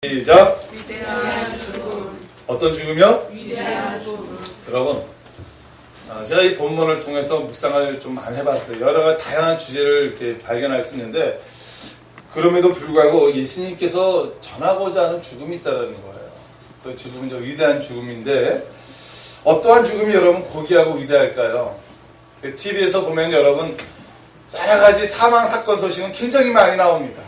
시작. 위대한 죽음. 어떤 죽음이요? 위대한 죽음. 여러분, 제가 이 본문을 통해서 묵상을 좀 많이 해봤어요. 여러 가지 다양한 주제를 이렇게 발견할 수 있는데, 그럼에도 불구하고 예수님께서 전하고자 하는 죽음이 있다는 거예요. 그 죽음은 저 위대한 죽음인데, 어떠한 죽음이 여러분 고귀하고 위대할까요? TV에서 보면 여러분, 여러 가지 사망 사건 소식은 굉장히 많이 나옵니다.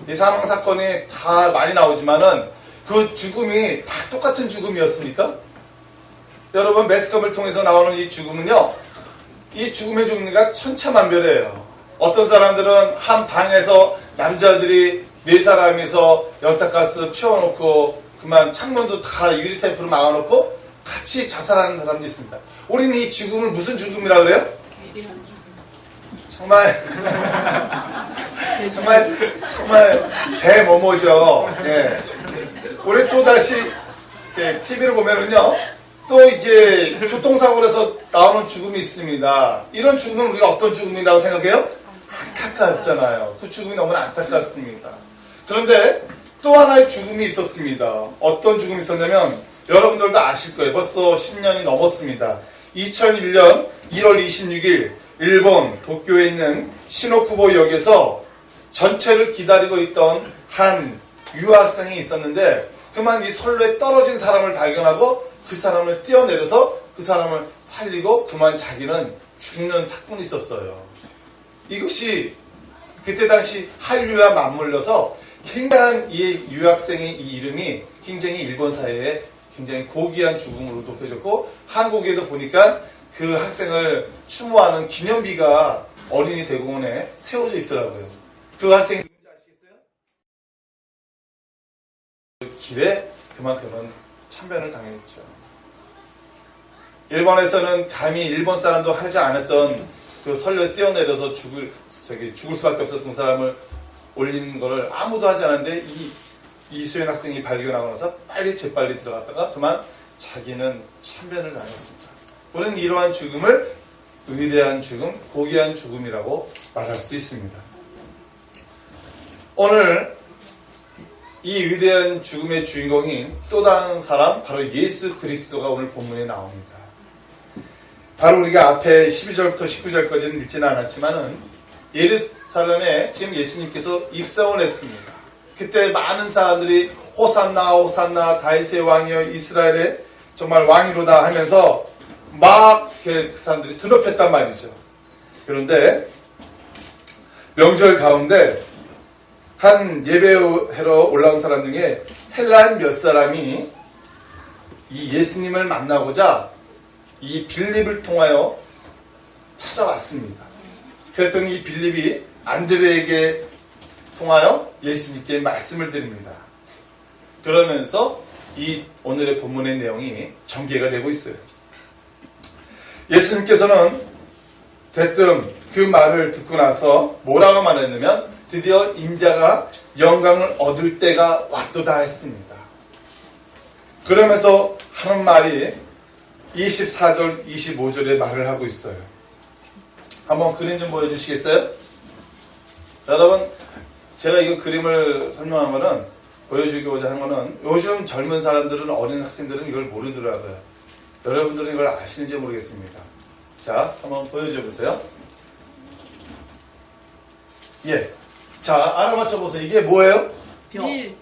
이 사망 사건이 다 많이 나오지만은 그 죽음이 다 똑같은 죽음이었습니까? 여러분, 매스컴을 통해서 나오는 이 죽음은요, 이 죽음의 종류가 천차만별이에요. 어떤 사람들은 한 방에서 남자들이 4사람이서 열다가스 피워놓고 그만 창문도 다 유리 테이프로 막아놓고 같이 자살하는 사람도 있습니다. 우리는 이 죽음을 무슨 죽음이라 그래요? 정말 대모모죠. 예. 우리 또 다시 TV를 보면은요, 또 이게 교통사고로 해서 나오는 죽음이 있습니다. 이런 죽음은 우리가 어떤 죽음이라고 생각해요? 안타깝잖아요. 그 죽음이 너무나 안타깝습니다. 그런데 또 하나의 죽음이 있었습니다. 어떤 죽음이 있었냐면, 여러분들도 아실 거예요. 벌써 10년이 넘었습니다. 2001년 1월 26일 일본 도쿄에 있는 시노쿠보역에서 전철을 기다리고 있던 한 유학생이 있었는데, 그만 이 선로에 떨어진 사람을 발견하고 그 사람을 뛰어내려서 그 사람을 살리고 그만 자기는 죽는 사건이 있었어요. 이것이 그때 당시 한류와 맞물려서 굉장한 이 유학생의 이 이름이 굉장히 일본 사회에 굉장히 고귀한 죽음으로 높여졌고, 한국에도 보니까 그 학생을 추모하는 기념비가 어린이 대공원에 세워져 있더라고요. 그 학생이 누군지 아시겠어요? 그 길에 그만큼은 참변을 당했죠. 일본에서는 감히 일본 사람도 하지 않았던 그 선로에 뛰어내려서 죽을 수밖에 없었던 사람을 올리는 거를 아무도 하지 않았는데, 이수연 학생이 발견하고 나서 재빨리 들어갔다가 그만 자기는 참변을 당했습니다. 우리는 이러한 죽음을 위대한 죽음, 고귀한 죽음이라고 말할 수 있습니다. 오늘 이 위대한 죽음의 주인공인 또 다른 사람, 바로 예수 그리스도가 오늘 본문에 나옵니다. 바로 우리가 앞에 12절부터 19절까지는 읽지는 않았지만은, 예루살렘에 지금 예수님께서 입성을 했습니다. 그때 많은 사람들이 호산나 호산나 다윗의 왕이여 이스라엘의 정말 왕이로다 하면서 막 그 사람들이 드높였단 말이죠. 그런데 명절 가운데 한 예배하러 올라온 사람 중에 헬라인 몇 사람이 이 예수님을 만나고자 이 빌립을 통하여 찾아왔습니다. 그랬더니 이 빌립이 안드레에게 통하여 예수님께 말씀을 드립니다. 그러면서 이 오늘의 본문의 내용이 전개가 되고 있어요. 예수님께서는 대뜸 그 말을 듣고 나서 뭐라고 말했냐면, 드디어 인자가 영광을 얻을 때가 왔도다 했습니다. 그러면서 하는 말이 24절, 25절에 말을 하고 있어요. 한번 그림 좀 보여주시겠어요? 여러분, 제가 이거 그림을 설명하면은, 보여주고자 하는 거는, 요즘 젊은 사람들은, 어린 학생들은 이걸 모르더라고요. 여러분들은 이걸 아시는지 모르겠습니다. 자, 한번 보여줘 보세요. 예. 자, 알아맞혀 보세요. 이게 뭐예요? 밀.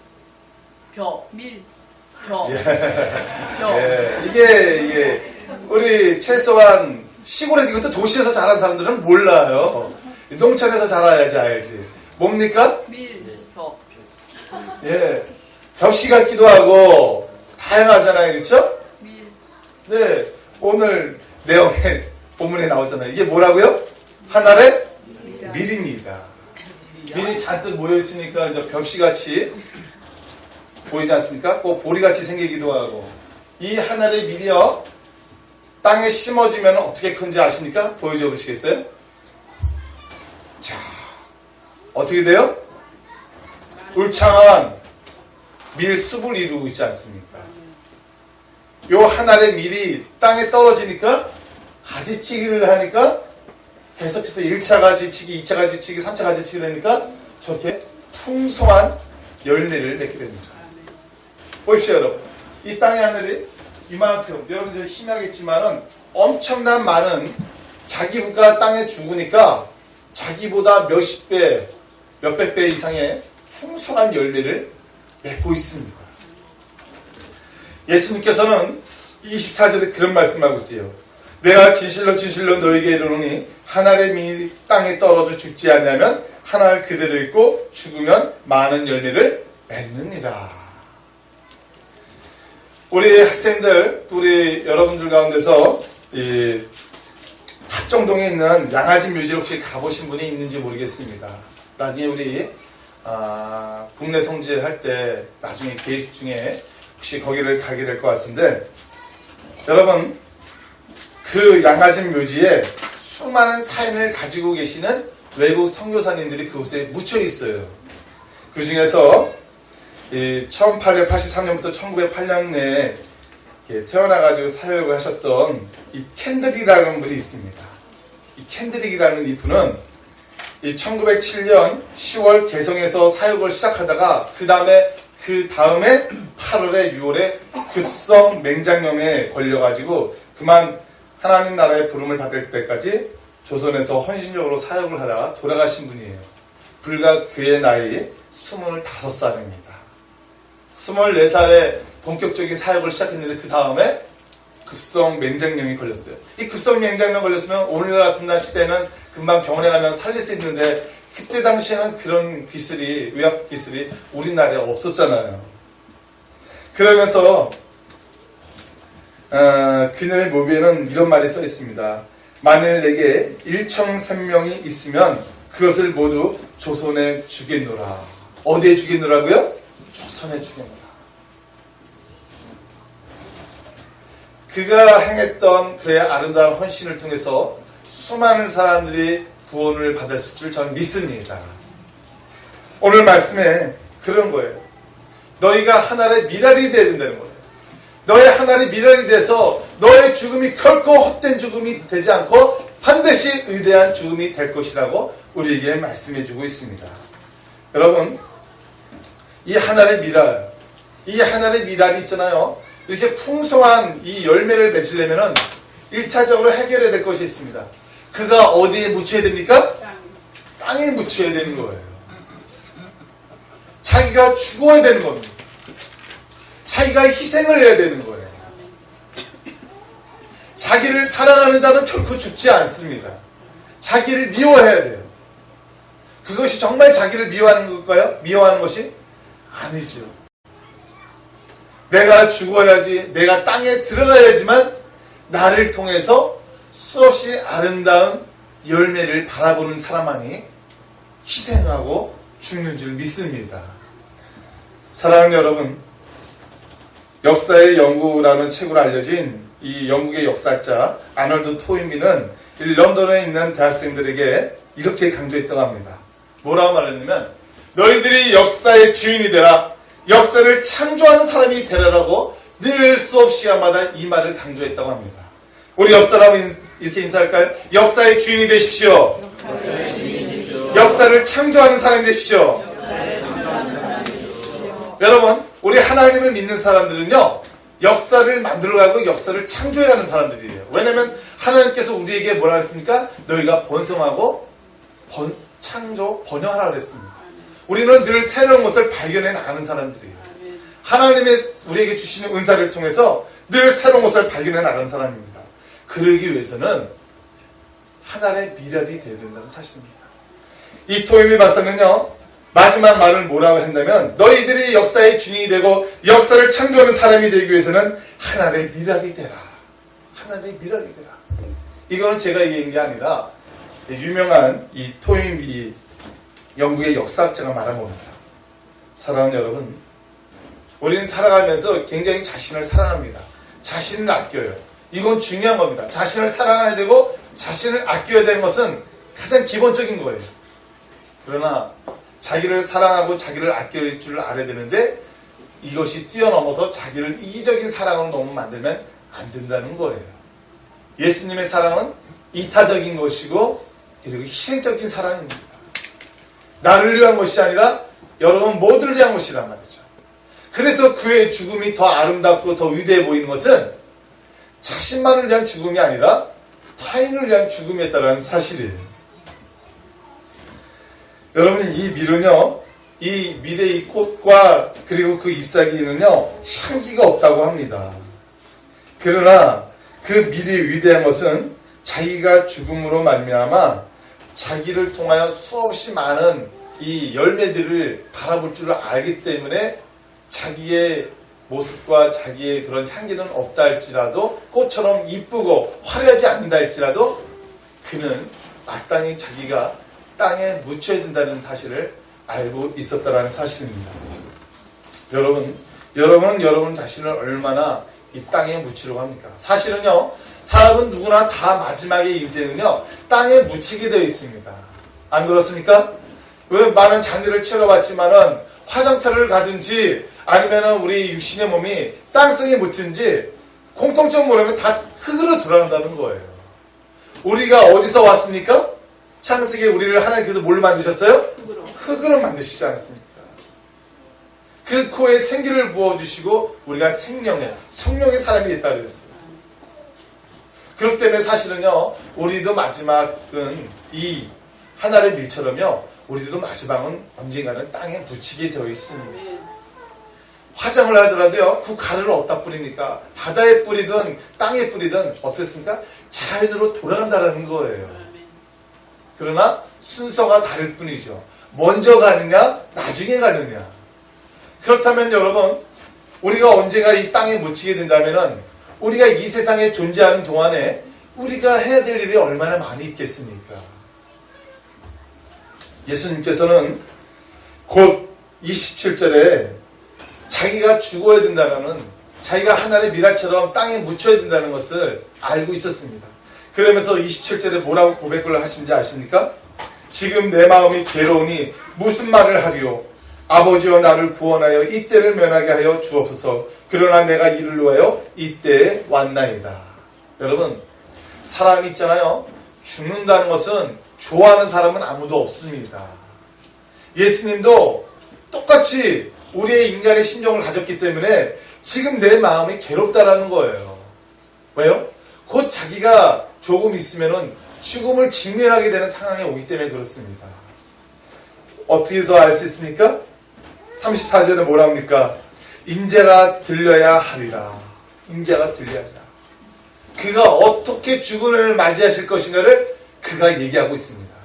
밀. 예. 예. 이게, 우리 최소한 시골에서, 이것도 도시에서 자란 사람들은 몰라요. 농촌에서 자라야지 알지. 뭡니까? 밀. 예. 벽시 같기도 하고, 다양하잖아요. 그쵸? 밀. 네. 오늘 내용에, 본문에 나오잖아요. 이게 뭐라고요? 하늘의 밀입니다. 밀이 잔뜩 모여있으니까 이제 벽시같이 보이지 않습니까? 꼭 보리같이 생기기도 하고. 이 하늘의 밀이요, 땅에 심어지면 어떻게 큰지 아십니까? 보여줘 보시겠어요? 자, 어떻게 돼요? 울창한 밀숲을 이루고 있지 않습니까? 요 하늘의 밀이 땅에 떨어지니까 가지치기를 하니까 계속해서 1차 가지치기, 2차 가지치기, 3차 가지치기를 하니까 저렇게 풍성한 열매를 맺게 됩니다. 보십시오, 여러분. 이 땅의 하늘이 이만큼, 여러분 이제 힘이 하겠지만은 엄청난 많은 자기가 땅에 죽으니까 자기보다 몇십 배, 몇백 배 이상의 풍성한 열매를 맺고 있습니다. 예수님께서는 24절에 그런 말씀하고 있어요. 내가 진실로 진실로 너에게 이르노니 한 알의 민이 땅에 떨어져 죽지 않냐면 한 알 그대로 있고 죽으면 많은 열매를 맺느니라. 우리 학생들, 또 우리 여러분들 가운데서 이 합정동에 있는 양아진 뮤지엄 혹시 가보신 분이 있는지 모르겠습니다. 나중에 우리 국내 송지할 때 나중에 계획 중에 혹시 거기를 가게 될 것 같은데, 여러분 그 양아진 묘지에 수많은 사인을 가지고 계시는 외국 선교사님들이 그곳에 묻혀 있어요. 그 중에서 1883년부터 1908년에 태어나가지고 사역을 하셨던 이 캔드릭이라는 분이 있습니다. 이 캔드릭이라는 이 분은 1907년 10월 개성에서 사역을 시작하다가 그 다음에 8월에 6월에 급성 맹장염에 걸려가지고 그만 하나님 나라의 부름을 받을 때까지 조선에서 헌신적으로 사역을 하다가 돌아가신 분이에요. 불과 그의 나이 25살입니다. 24살에 본격적인 사역을 시작했는데 그 다음에 급성 맹장염이 걸렸어요. 이 급성 맹장염 걸렸으면 오늘 같은 날 시대는 금방 병원에 가면 살릴 수 있는데 그때 당시에는 그런 기술이, 의학 기술이 우리나라에 없었잖아요. 그러면서 그녀의 묘비에는 이런 말이 써 있습니다. 만일 내게 일청생명이 있으면 그것을 모두 조선에 주겠노라. 어디에 주겠노라고요? 조선에 주겠노라. 그가 행했던 그의 아름다운 헌신을 통해서 수많은 사람들이 구원을 받을 줄 저는 믿습니다. 오늘 말씀에 그런 거예요. 너희가 하나의 미랄이 되어야 된다는 거예요. 너의 하나의 미랄이 돼서 너의 죽음이 결코 헛된 죽음이 되지 않고 반드시 의대한 죽음이 될 것이라고 우리에게 말씀해주고 있습니다. 여러분, 이 하나의 미랄, 이 하나의 미랄이 있잖아요. 이렇게 풍성한 이 열매를 맺으려면 1차적으로 해결해야 될 것이 있습니다. 그가 어디에 묻혀야 됩니까? 땅에 묻혀야 되는 거예요. 자기가 죽어야 되는 겁니다. 자기가 희생을 해야 되는 거예요. 자기를 사랑하는 자는 결코 죽지 않습니다. 자기를 미워해야 돼요. 그것이 정말 자기를 미워하는 걸까요? 미워하는 것이 아니죠. 내가 죽어야지, 내가 땅에 들어가야지만 나를 통해서 수없이 아름다운 열매를 바라보는 사람만이 희생하고 죽는 줄 믿습니다. 사랑하는 여러분, 역사의 연구라는 책으로 알려진 이 영국의 역사자 아놀드 토인비는 런던에 있는 대학생들에게 이렇게 강조했다고 합니다. 뭐라고 말했냐면, 너희들이 역사의 주인이 되라, 역사를 창조하는 사람이 되라라고 늘 수업 시간마다 이 말을 강조했다고 합니다. 우리 옆 사람은 이렇게 인사할까요? 역사의 주인이 되십시오. 역사를 창조하는 사람이 되십시오. 여러분, 우리 하나님을 믿는 사람들은요, 역사를 만들어가고 역사를 창조해가는 사람들이에요. 왜냐하면 하나님께서 우리에게 뭐라 했습니까? 너희가 번성하고 창조, 번영하라 그랬습니다. 우리는 늘 새로운 것을 발견해 나가는 사람들이에요. 하나님의 우리에게 주시는 은사를 통해서 늘 새로운 것을 발견해 나가는 사람입니다. 그러기 위해서는 하나의 미랄이 되어야 된다는 사실입니다. 이 토이미 박사는요, 마지막 말을 뭐라고 한다면, 너희들이 역사의 주인이 되고 역사를 창조하는 사람이 되기 위해서는 하나의 미랄이 되라. 하나의 미랄이 되라. 이거는 제가 얘기한 게 아니라 유명한 이 토인비 영국의 역사학자가 말한 겁니다. 사랑하는 여러분, 우리는 살아가면서 굉장히 자신을 사랑합니다. 자신을 아껴요. 이건 중요한 겁니다. 자신을 사랑해야 되고 자신을 아껴야 되는 것은 가장 기본적인 거예요. 그러나 자기를 사랑하고 자기를 아껴야 줄 알아야 되는데, 이것이 뛰어넘어서 자기를 이기적인 사랑으로 너무 만들면 안 된다는 거예요. 예수님의 사랑은 이타적인 것이고 그리고 희생적인 사랑입니다. 나를 위한 것이 아니라 여러분 모두를 위한 것이란 말이죠. 그래서 그의 죽음이 더 아름답고 더 위대해 보이는 것은 자신만을 위한 죽음이 아니라 타인을 위한 죽음이었다는 사실이에요. 여러분, 이 밀은요, 이 밀의 이 꽃과 그리고 그 잎사귀는요, 향기가 없다고 합니다. 그러나 그 밀이 위대한 것은 자기가 죽음으로 말미암아 자기를 통하여 수없이 많은 이 열매들을 바라볼 줄 알기 때문에 자기의 모습과 자기의 그런 향기는 없다 할지라도 꽃처럼 이쁘고 화려하지 않는다 할지라도 그는 마땅히 자기가 땅에 묻혀야 된다는 사실을 알고 있었다는 사실입니다. 여러분은 여러분 자신을 얼마나 이 땅에 묻히려고 합니까? 사실은요, 사람은 누구나 다 마지막의 인생은요, 땅에 묻히게 되어 있습니다. 안 그렇습니까? 많은 장례를 치러봤지만은 화장터를 가든지 아니면은 우리 육신의 몸이 땅속에 묻든지 공통점 뭐냐면 다 흙으로 돌아간다는 거예요. 우리가 어디서 왔습니까? 창세기에 우리를 하나님께서 뭘로 만드셨어요? 흙으로 만드시지 않았습니까? 그 코에 생기를 부어주시고 우리가 성령의 사람이 됐다 그랬어요. 그렇기 때문에 사실은요, 우리도 마지막은 이 하늘의 밀처럼요, 우리도 마지막은 언젠가는 땅에 묻히게 되어 있습니다. 화장을 하더라도요, 그 가루를 어디다 뿌립니까? 바다에 뿌리든 땅에 뿌리든 어떻습니까? 자연으로 돌아간다는 거예요. 그러나 순서가 다를 뿐이죠. 먼저 가느냐, 나중에 가느냐. 그렇다면 여러분, 우리가 언젠가 이 땅에 묻히게 된다면은 우리가 이 세상에 존재하는 동안에 우리가 해야 될 일이 얼마나 많이 있겠습니까? 예수님께서는 곧 27절에 자기가 죽어야 된다는, 자기가 하늘의 미랄처럼 땅에 묻혀야 된다는 것을 알고 있었습니다. 그러면서 27절에 뭐라고 고백을 하신지 아십니까? 지금 내 마음이 괴로우니 무슨 말을 하리요? 아버지여 나를 구원하여 이때를 면하게 하여 주옵소서. 그러나 내가 이를 위하여 이때에 왔나이다. 여러분, 사람이 있잖아요. 죽는다는 것은 좋아하는 사람은 아무도 없습니다. 예수님도 똑같이 우리의 인간의 심정을 가졌기 때문에 지금 내 마음이 괴롭다라는 거예요. 왜요? 곧 자기가 조금 있으면은 죽음을 직면하게 되는 상황에 오기 때문에 그렇습니다. 어떻게 해서 알 수 있습니까? 34절에 뭐라 합니까? 인자가 들려야 하리라. 인자가 들려야 하리라. 그가 어떻게 죽음을 맞이하실 것인가를 그가 얘기하고 있습니다.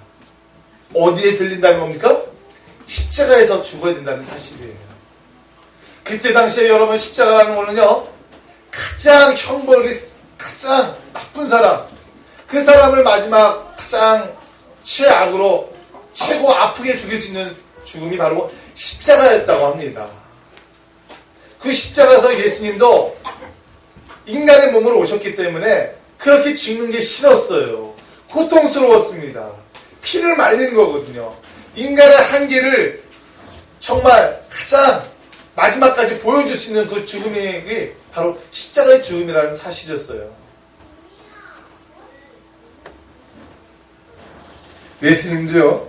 어디에 들린다는 겁니까? 십자가에서 죽어야 된다는 사실이에요. 그때 당시에 여러분, 십자가라는 거는요, 가장 형벌이 가장 나쁜 사람, 그 사람을 마지막 가장 최악으로 최고 아프게 죽일 수 있는 죽음이 바로 십자가였다고 합니다. 그 십자가에서 예수님도 인간의 몸으로 오셨기 때문에 그렇게 죽는 게 싫었어요. 고통스러웠습니다. 피를 말리는 거거든요. 인간의 한계를 정말 가장 마지막까지 보여줄 수 있는 그 죽음이 바로 십자가의 죽음이라는 사실이었어요. 예수님도요,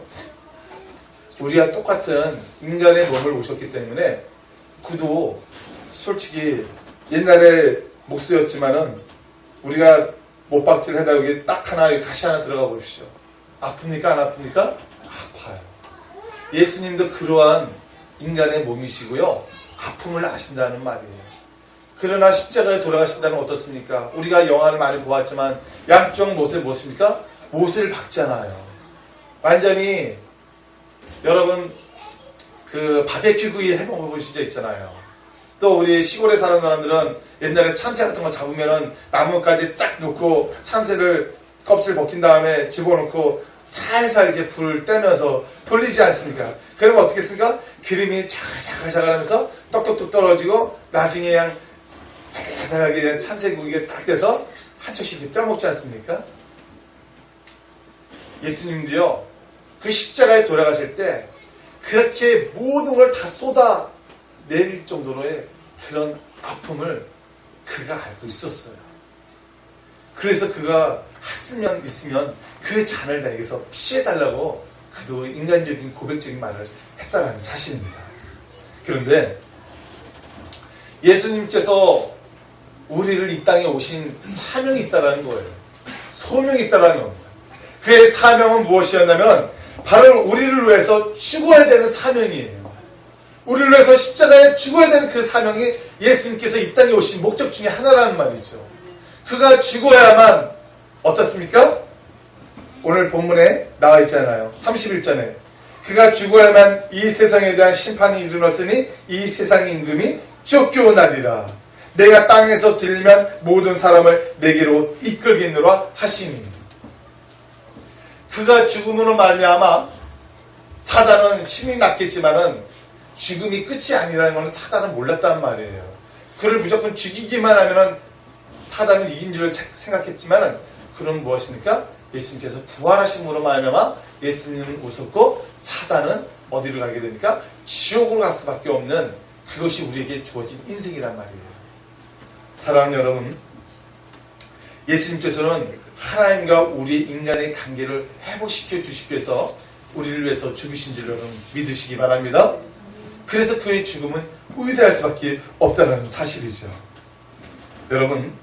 우리와 똑같은 인간의 몸을 오셨기 때문에 그도 솔직히 옛날에 목수였지만은 우리가 못박질 해다 여기 딱 하나, 가시 하나 들어가 보십시오. 아픕니까? 안 아픕니까? 아파요. 예수님도 그러한 인간의 몸이시고요, 아픔을 아신다는 말이에요. 그러나 십자가에 돌아가신다는 어떻습니까? 우리가 영화를 많이 보았지만 양쪽 못에 무엇입니까? 못을 박잖아요. 완전히 여러분 그 바베큐 구이 해먹어보신 적 있잖아요. 또 우리 시골에 사는 사람들은 옛날에 참새 같은 거 잡으면은 나무까지 쫙 놓고 참새를 껍질 벗긴 다음에 집어넣고 살살 이렇게 불을 떼면서 돌리지 않습니까? 그러면 어떻게 했습니까? 기름이 자글자글 하면서 떡떡떡 떨어지고 나중에 그냥 달달하게 그냥 참새고기가 딱 돼서 한 쪽씩 이렇게 떼먹지 않습니까? 예수님도요, 그 십자가에 돌아가실 때 그렇게 모든 걸 다 쏟아 내릴 정도로의 그런 아픔을 그가 알고 있었어요. 그래서 그가 했으면 있으면 그 잔을 나에게서 피해달라고 그도 인간적인 고백적인 말을 했다는 사실입니다. 그런데 예수님께서 우리를 이 땅에 오신 사명이 있다라는 거예요. 소명이 있다라는 겁니다. 그의 사명은 무엇이었냐면 바로 우리를 위해서 죽어야 되는 사명이에요. 우리를 위해서 십자가에 죽어야 되는 그 사명이 예수님께서 이 땅에 오신 목적 중에 하나라는 말이죠. 그가 죽어야만 어떻습니까? 오늘 본문에 나와 있잖아요. 31절에 그가 죽어야만 이 세상에 대한 심판이 이르렀으니 이 세상의 임금이 쫓겨나리라. 내가 땅에서 들리면 모든 사람을 내게로 이끌겠노라 하시니. 그가 죽음으로 말미암아 사단은 신이 났겠지만은 죽음이 끝이 아니라는 것은 사단은 몰랐단 말이에요. 그를 무조건 죽이기만 하면은 사단은 이긴 줄 생각했지만은 그는 무엇입니까? 예수님께서 부활하심으로 말미암아 예수님은 웃었고 사단은 어디로 가게 됩니까? 지옥으로 갈 수밖에 없는 그것이 우리에게 주어진 인생이란 말이에요. 사랑하는 여러분, 예수님께서는 하나님과 우리 인간의 관계를 회복시켜 주시기 위해서 우리를 위해서 죽으신 줄 여러분 믿으시기 바랍니다. 그래서 그의 죽음은 위대할 수밖에 없다는 사실이죠. 여러분,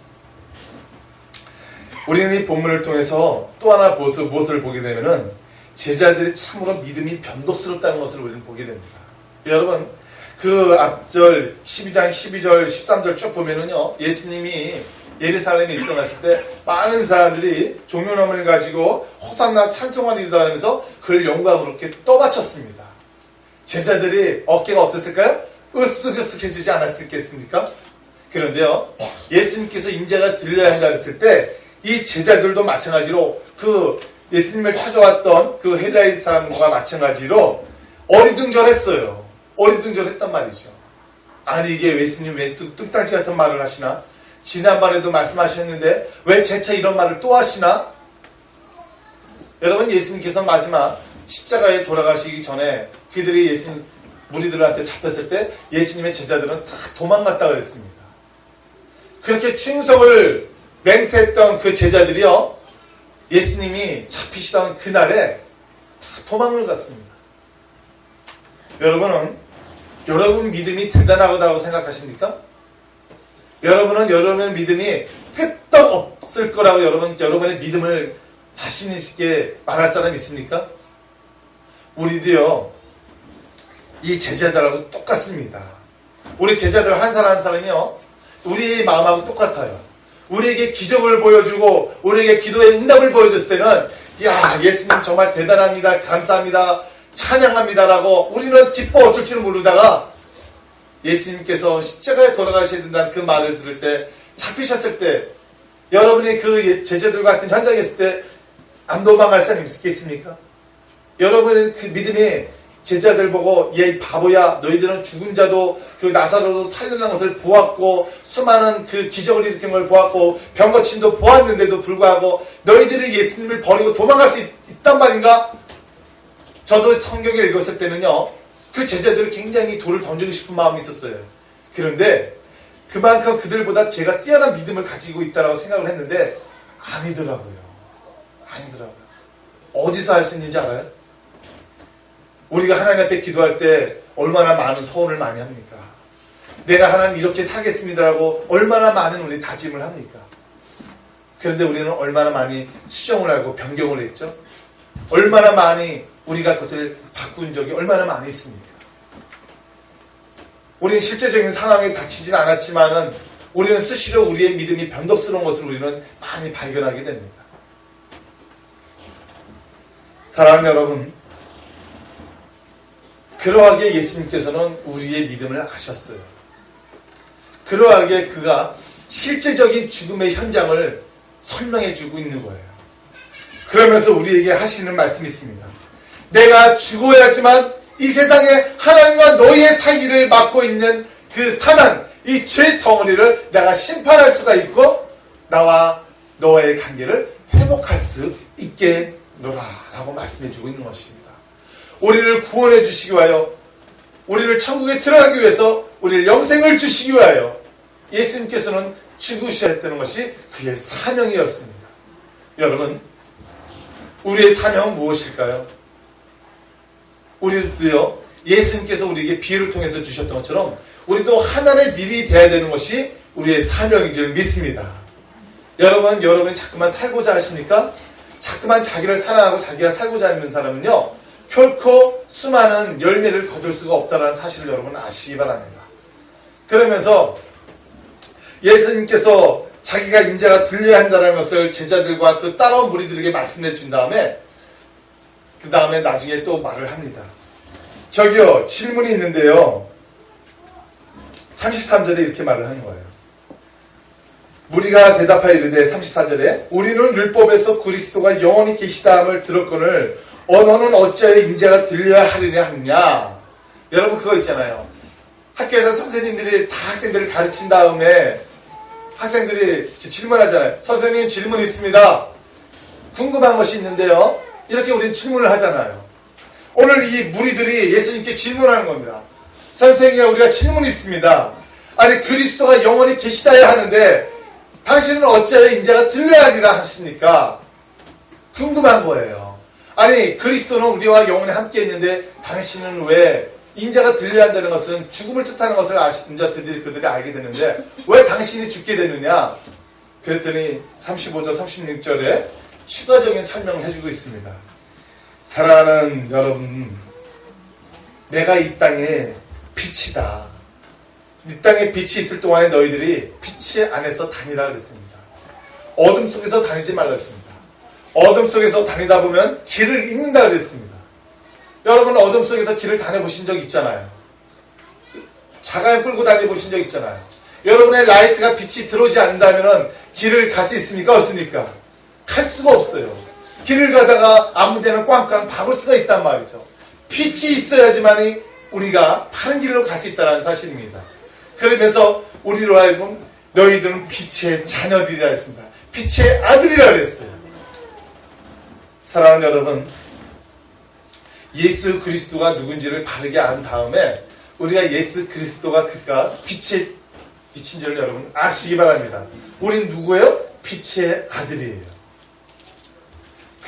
우리는 이 본문을 통해서 또 하나 무엇을 보게 되면은 제자들이 참으로 믿음이 변덕스럽다는 것을 우리는 보게 됩니다. 여러분, 그 앞절 12장 12절 13절 쭉 보면은요, 예수님이 예루살렘에 입성하실 때 많은 사람들이 종려나무를 가지고 호산나 찬송하리다 하면서 그를 영광으로 이렇게 떠받쳤습니다. 제자들이 어깨가 어땠을까요? 으쓱으쓱해지지 않았겠습니까? 그런데요, 예수님께서 인자가 들려야 한다 했을 때 이 제자들도 마찬가지로 그 예수님을 찾아왔던 그 헬라의 사람과 마찬가지로 어리둥절했어요. 어리둥절했단 말이죠. 아니 이게 예수님 왜 뚝딱지 같은 말을 하시나? 지난번에도 말씀하셨는데 왜 재차 이런 말을 또 하시나? 여러분, 예수님께서 마지막 십자가에 돌아가시기 전에 그들이 예수님 무리들한테 잡혔을 때 예수님의 제자들은 다 도망갔다 그랬습니다. 그렇게 충성을 맹세했던 그 제자들이요, 예수님이 잡히시던 그날에 다 도망을 갔습니다. 여러분은 여러분 믿음이 대단하다고 생각하십니까? 여러분은 여러분의 믿음이 끄떡 없을 거라고 여러분의 믿음을 자신 있게 말할 사람 있습니까? 우리도요, 이 제자들하고 똑같습니다. 우리 제자들 한 사람 한 사람이요, 우리의 마음하고 똑같아요. 우리에게 기적을 보여주고 우리에게 기도의 응답을 보여줬을 때는 야, 예수님 정말 대단합니다, 감사합니다, 찬양합니다라고 우리는 기뻐 어쩔 줄을 모르다가 예수님께서 십자가에 돌아가셔야 된다는 그 말을 들을 때, 잡히셨을 때, 여러분이 그 제자들과 같은 현장에 있을 때 안 도망갈 사람이 있겠습니까? 여러분의 그 믿음이 제자들 보고 얘 바보야, 너희들은 죽은 자도 그 나사로도 살려낸 것을 보았고 수많은 그 기적을 일으킨 걸 보았고 병거침도 보았는데도 불구하고 너희들이 예수님을 버리고 도망갈 수 있단 말인가? 저도 성경을 읽었을 때는요, 그 제자들이 굉장히 돌을 던지고 싶은 마음이 있었어요. 그런데 그만큼 그들보다 제가 뛰어난 믿음을 가지고 있다고 생각을 했는데 아니더라고요. 어디서 할 수 있는지 알아요? 우리가 하나님 앞에 기도할 때 얼마나 많은 소원을 많이 합니까? 내가 하나님 이렇게 살겠습니다라고 얼마나 많은 우리 다짐을 합니까? 그런데 우리는 얼마나 많이 수정을 하고 변경을 했죠? 얼마나 많이 우리가 그것을 바꾼 적이 얼마나 많이 있습니까? 우리는 실제적인 상황에 닥치진 않았지만은 우리는 수시로 우리의 믿음이 변덕스러운 것을 우리는 많이 발견하게 됩니다. 사랑하는 여러분, 그러하게 예수님께서는 우리의 믿음을 아셨어요. 그러하게 그가 실제적인 죽음의 현장을 설명해 주고 있는 거예요. 그러면서 우리에게 하시는 말씀이 있습니다. 내가 죽어야지만 이 세상에 하나님과 너희의 사이를 막고 있는 그 사단, 이 죄 덩어리를 내가 심판할 수가 있고 나와 너의 관계를 회복할 수 있겠노라 라고 말씀해 주고 있는 것입니다. 우리를 구원해 주시기 위하여, 우리를 천국에 들어가기 위해서 우리를 영생을 주시기 위하여 예수님께서는 죽으셔야 했다는 것이 그의 사명이었습니다. 여러분, 우리의 사명은 무엇일까요? 우리도요, 예수님께서 우리에게 비유를 통해서 주셨던 것처럼 우리도 하나님의 밀이 되어야 되는 것이 우리의 사명인 줄 믿습니다. 여러분이 자꾸만 살고자 하십니까? 자꾸만 자기를 사랑하고 자기가 살고자 하는 사람은요, 결코 수많은 열매를 거둘 수가 없다는 사실을 여러분 아시기 바랍니다. 그러면서 예수님께서 자기가 인자가 들려야 한다는 것을 제자들과 그 따라온 무리들에게 말씀해 준 다음에 그 다음에 나중에 또 말을 합니다. 저기요, 질문이 있는데요. 33절에 이렇게 말을 하는 거예요. 무리가 대답하여 이르되 34절에 우리는 율법에서 그리스도가 영원히 계시다함을 들었거늘 너는 어찌하여 인자가 들려야 하리냐 하느냐. 여러분 그거 있잖아요. 학교에서 선생님들이 다 학생들을 가르친 다음에 학생들이 질문하잖아요. 선생님 질문 있습니다. 궁금한 것이 있는데요. 이렇게 우리는 질문을 하잖아요. 오늘 이 무리들이 예수님께 질문하는 겁니다. 선생님, 우리가 질문이 있습니다. 아니 그리스도가 영원히 계시다야 하는데 당신은 어찌하여 인자가 들려야 하리라 하십니까? 궁금한 거예요. 아니 그리스도는 우리와 영원히 함께 있는데 당신은 왜 인자가 들려야 한다는 것은 죽음을 뜻하는 것을 인자들이 그들이 알게 되는데 왜 당신이 죽게 되느냐? 그랬더니 35절 36절에 추가적인 설명을 해주고 있습니다. 사랑하는 여러분, 내가 이 땅에 빛이다. 이 땅에 빛이 있을 동안에 너희들이 빛의 안에서 다니라 그랬습니다. 어둠 속에서 다니지 말라 그랬습니다. 어둠 속에서 다니다 보면 길을 잃는다 그랬습니다. 여러분 어둠 속에서 길을 다녀보신 적 있잖아요. 자갈 끌고 다녀보신 적 있잖아요. 여러분의 라이트가 빛이 들어오지 않는다면 길을 갈 수 있습니까? 없습니까? 갈 수가 없어요. 길을 가다가 아무 데나 꽝꽝 박을 수가 있단 말이죠. 빛이 있어야지만이 우리가 바른 길로 갈 수 있다는 사실입니다. 그러면서 우리로 하여금 너희들은 빛의 자녀들이라 했습니다. 빛의 아들이라 그랬어요. 사랑하는 여러분, 예수 그리스도가 누군지를 바르게 안 다음에 우리가 예수 그리스도가 그가 빛인 줄 여러분 아시기 바랍니다. 우린 누구예요? 빛의 아들이에요.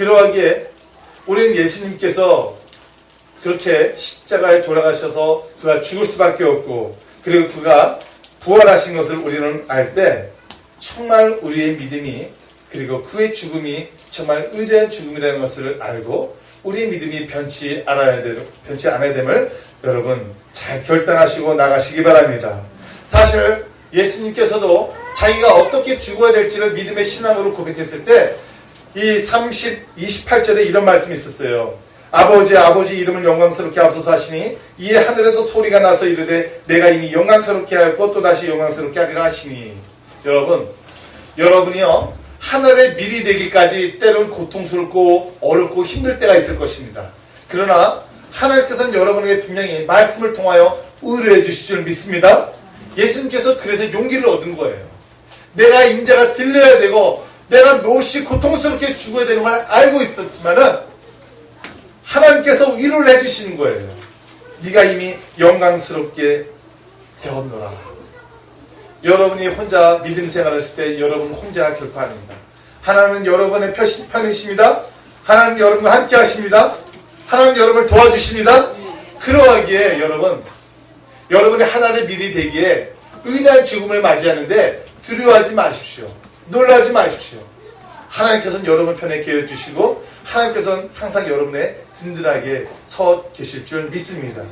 그러하기에 우리는 예수님께서 그렇게 십자가에 돌아가셔서 그가 죽을 수밖에 없고 그리고 그가 부활하신 것을 우리는 알 때 정말 우리의 믿음이 그리고 그의 죽음이 정말 의대한 죽음이라는 것을 알고 우리의 믿음이 변치 않아야 됨을 여러분 잘 결단하시고 나가시기 바랍니다. 사실 예수님께서도 자기가 어떻게 죽어야 될지를 믿음의 신앙으로 고백했을 때 이 28절에 이런 말씀이 있었어요. 아버지 이름을 영광스럽게 하옵소서 하시니 이에 하늘에서 소리가 나서 이르되 내가 이미 영광스럽게 하였고 또다시 영광스럽게 하리라 하시니. 여러분이요 하늘의 밀이 되기까지 때론 고통스럽고 어렵고 힘들 때가 있을 것입니다. 그러나 하나님께서는 여러분에게 분명히 말씀을 통하여 의뢰해 주실 줄 믿습니다. 예수님께서 그래서 용기를 얻은 거예요. 내가 인자가 들려야 되고 내가 몹시 고통스럽게 죽어야 되는 걸 알고 있었지만은 하나님께서 위로를 해주시는 거예요. 네가 이미 영광스럽게 되었노라. 여러분이 혼자 믿음 생활하실 때 여러분 혼자 결코 아닙니다. 하나님은 여러분의 편이십니다. 하나님 여러분과 함께 하십니다. 하나님 여러분을 도와주십니다. 그러하기에 여러분이 하나님의 밀이 되기에 의대한 죽음을 맞이하는데 두려워하지 마십시오. 놀라지 마십시오. 하나님께서는 여러분 편에 계여주시고 하나님께서는 항상 여러분의 든든하게 서 계실 줄 믿습니다.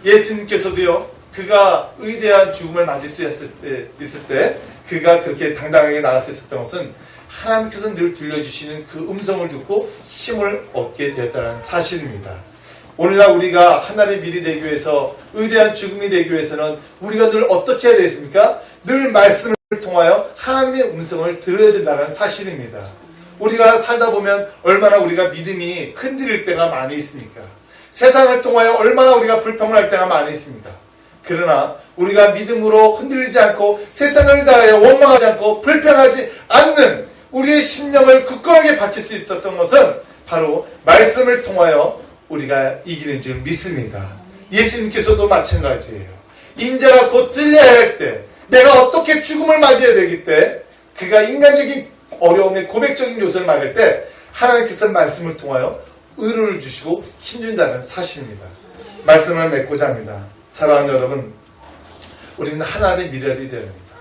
예수님께서도요 그가 의대한 죽음을 맞을 수 있을 때 그가 그렇게 당당하게 나갈 수 있었던 것은 하나님께서 늘 들려주시는 그 음성을 듣고 힘을 얻게 되었다는 사실입니다. 오늘날 우리가 하나님의 밀이 되기 위해서 의대한 죽음이 되기 위해서는 우리가 늘 어떻게 해야 되겠습니까? 늘 말씀을 통하여 하나님의 음성을 들어야 된다는 사실입니다. 우리가 살다 보면 얼마나 우리가 믿음이 흔들릴 때가 많이 있습니까? 세상을 통하여 얼마나 우리가 불평을 할 때가 많이 있습니다. 그러나 우리가 믿음으로 흔들리지 않고 세상을 다하여 원망하지 않고 불평하지 않는 우리의 심령을 굳건하게 바칠 수 있었던 것은 바로 말씀을 통하여 우리가 이기는 줄 믿습니다. 예수님께서도 마찬가지예요. 인자가 곧 들려야 할 때 내가 어떻게 죽음을 맞이해야 되기 때 그가 인간적인 어려움의 고백적인 요소를 막을 때 하나님께서 말씀을 통하여 의로를 주시고 힘준다는 사실입니다. 말씀을 맺고자 합니다. 사랑하는 여러분, 우리는 하나님의 미랄이 되어야 합니다.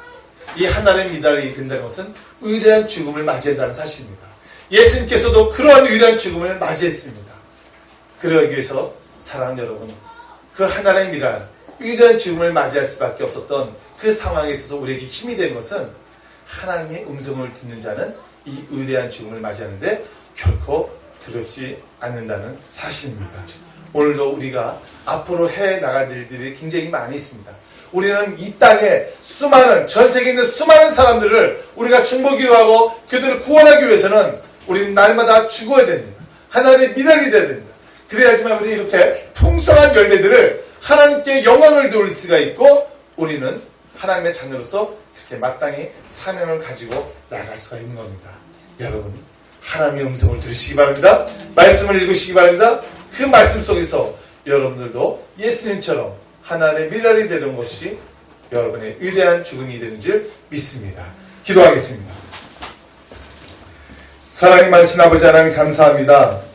이 하나님의 미랄이 된다는 것은 위대한 죽음을 맞이한다는 사실입니다. 예수님께서도 그러한 위대한 죽음을 맞이했습니다. 그러기 위해서 사랑하는 여러분, 그 하나님의 미랄, 위대한 죽음을 맞이할 수밖에 없었던 그 상황에 있어서 우리에게 힘이 되는 것은 하나님의 음성을 듣는 자는 이 위대한 죽음을 맞이하는데 결코 두렵지 않는다는 사실입니다. 오늘도 우리가 앞으로 해나갈 일들이 굉장히 많이 있습니다. 우리는 이 땅에 수많은, 전 세계에 있는 수많은 사람들을 우리가 중보기도하고 그들을 구원하기 위해서는 우리는 날마다 죽어야 됩니다. 하나님의 미랄이 되어야 됩니다. 그래야지만 우리 이렇게 풍성한 열매들을 하나님께 영광을 돌릴 수가 있고 우리는 하나님의 자녀로서 그렇게 마땅히 사명을 가지고 나갈 수가 있는 겁니다. 여러분, 하나님의 음성을 들으시기 바랍니다. 말씀을 읽으시기 바랍니다. 그 말씀 속에서 여러분들도 예수님처럼 하나님의 미랄이 되는 것이 여러분의 위대한 죽음이 되는 줄 믿습니다. 기도하겠습니다. 사랑이 많으신 아버지 하나님 감사합니다.